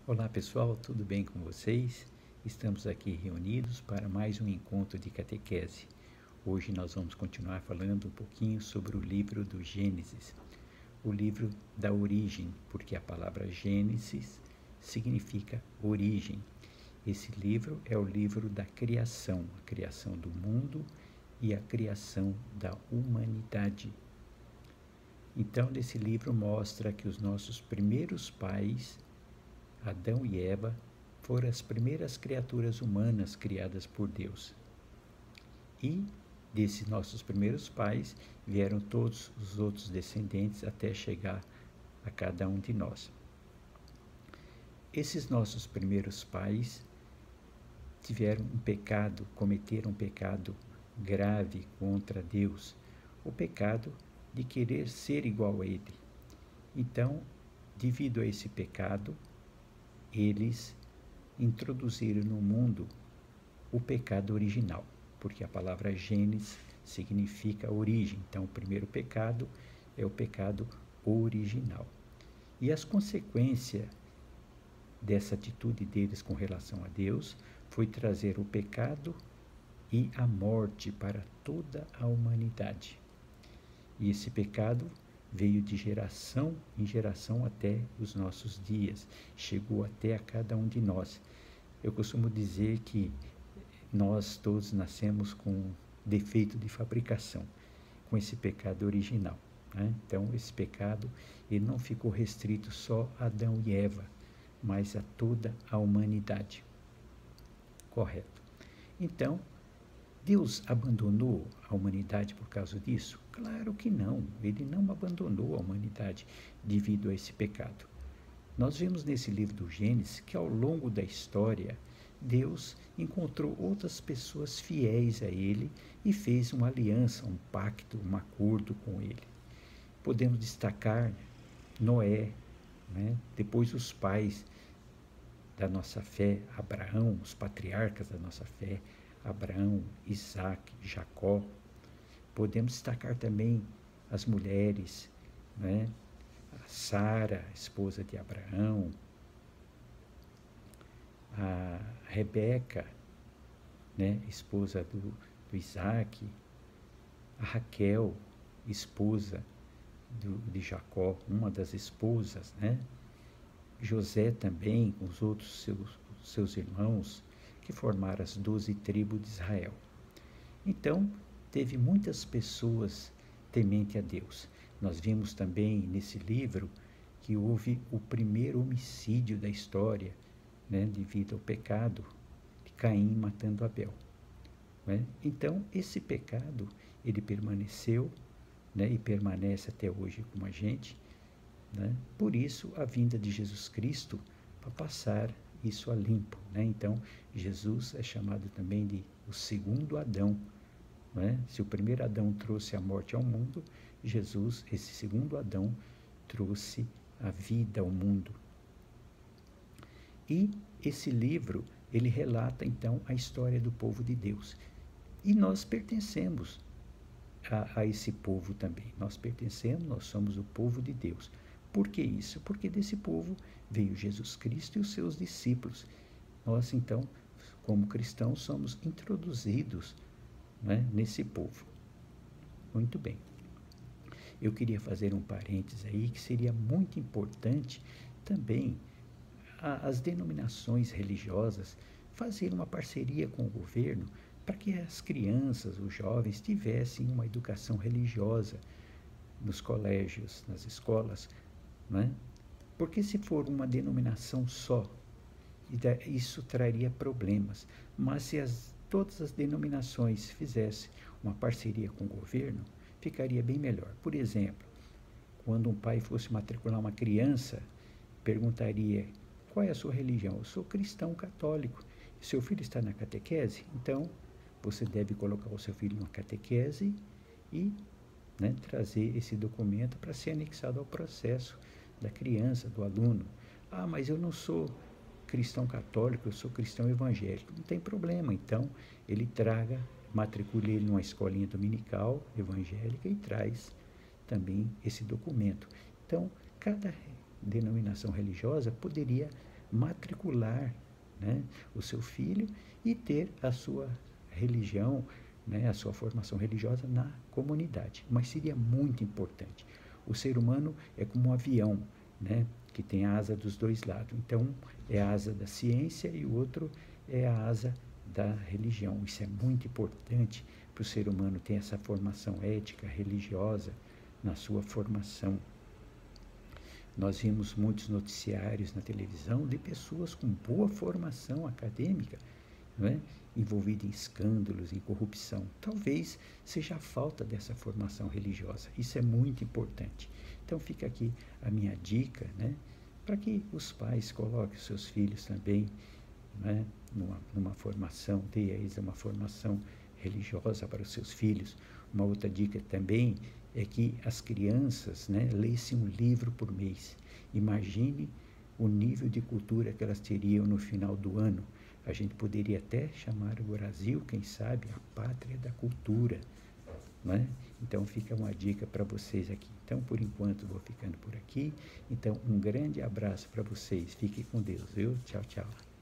Olá pessoal, tudo bem com vocês? Estamos aqui reunidos para mais um encontro de catequese. Hoje nós vamos continuar falando um pouquinho sobre o livro do Gênesis, o livro da origem, porque a palavra Gênesis significa origem. Esse livro é o livro da criação, a criação do mundo e a criação da humanidade. Então, nesse livro mostra que os nossos primeiros pais, Adão e Eva, foram as primeiras criaturas humanas criadas por Deus. E desses nossos primeiros pais vieram todos os outros descendentes até chegar a cada um de nós. Esses nossos primeiros pais tiveram um pecado, cometeram um pecado grave contra Deus, o pecado de querer ser igual a Ele. Então, devido a esse pecado, eles introduziram no mundo o pecado original, porque a palavra Gênesis significa origem. Então, o primeiro pecado é o pecado original. E as consequências dessa atitude deles com relação a Deus foi trazer o pecado e a morte para toda a humanidade. E esse pecado veio de geração em geração até os nossos dias, chegou até a cada um de nós. Eu costumo dizer que nós todos nascemos com defeito de fabricação, com esse pecado original, né? Então, esse pecado ele não ficou restrito só a Adão e Eva, mas a toda a humanidade. Correto. Então, Deus abandonou a humanidade por causa disso? Claro que não. Ele não abandonou a humanidade devido a esse pecado. Nós vemos nesse livro do Gênesis que ao longo da história, Deus encontrou outras pessoas fiéis a Ele e fez uma aliança, um pacto, um acordo com Ele. Podemos destacar Noé, né? Depois os pais da nossa fé, Abraão, os patriarcas da nossa fé, Abraão, Isaac, Jacó. Podemos destacar também as mulheres, né? A Sara, esposa de Abraão, a Rebeca, né? Esposa do Isaac, a Raquel, esposa de Jacó, uma das esposas, né? José também, com os outros seus irmãos, que formaram as 12 tribos de Israel. Então, teve muitas pessoas temente a Deus. Nós vimos também nesse livro que houve o primeiro homicídio da história, né, devido ao pecado de Caim matando Abel. Né? Então, esse pecado, ele permaneceu, né, e permanece até hoje com a gente, né? Por isso, a vinda de Jesus Cristo para passar isso a limpo, né? Então, Jesus é chamado também de o segundo Adão, né? Se o primeiro Adão trouxe a morte ao mundo, Jesus, esse segundo Adão, trouxe a vida ao mundo. E esse livro, ele relata então a história do povo de Deus. E nós pertencemos a esse povo também. Nós pertencemos, nós somos o povo de Deus. Por que isso? Porque desse povo veio Jesus Cristo e os seus discípulos. Nós, então, como cristãos, somos introduzidos, né, nesse povo. Muito bem. Eu queria fazer um parênteses aí, que seria muito importante também as denominações religiosas fazerem uma parceria com o governo para que as crianças, os jovens, tivessem uma educação religiosa nos colégios, nas escolas, né? Porque se for uma denominação só, isso traria problemas. Mas se todas as denominações fizessem uma parceria com o governo, ficaria bem melhor. Por exemplo, quando um pai fosse matricular uma criança, perguntaria: qual é a sua religião? Eu sou cristão católico. Seu filho está na catequese? Então, você deve colocar o seu filho numa catequese e, né, trazer esse documento para ser anexado ao processo da criança, do aluno. Ah, mas eu não sou cristão católico, eu sou cristão evangélico. Não tem problema, então ele matricule ele numa escolinha dominical evangélica e traz também esse documento. Então, cada denominação religiosa poderia matricular, né, o seu filho e ter a sua religião, né, a sua formação religiosa na comunidade. Mas seria muito importante. O ser humano é como um avião, né, que tem a asa dos dois lados. Então, é a asa da ciência e o outro é a asa da religião. Isso é muito importante para o ser humano ter essa formação ética, religiosa na sua formação. Nós vimos muitos noticiários na televisão de pessoas com boa formação acadêmica, não é? Envolvidas em escândalos, em corrupção. Talvez seja a falta dessa formação religiosa. Isso é muito importante. Então fica aqui a minha dica, né? Para que os pais coloquem os seus filhos também, né, numa formação, dê a eles uma formação religiosa para os seus filhos. Uma outra dica também é que as crianças, né, lessem um livro por mês. Imagine o nível de cultura que elas teriam no final do ano. A gente poderia até chamar o Brasil, quem sabe, a pátria da cultura, né? Então fica uma dica para vocês aqui. Então, por enquanto, vou ficando por aqui. Então, um grande abraço para vocês. Fiquem com Deus, viu? Tchau, tchau.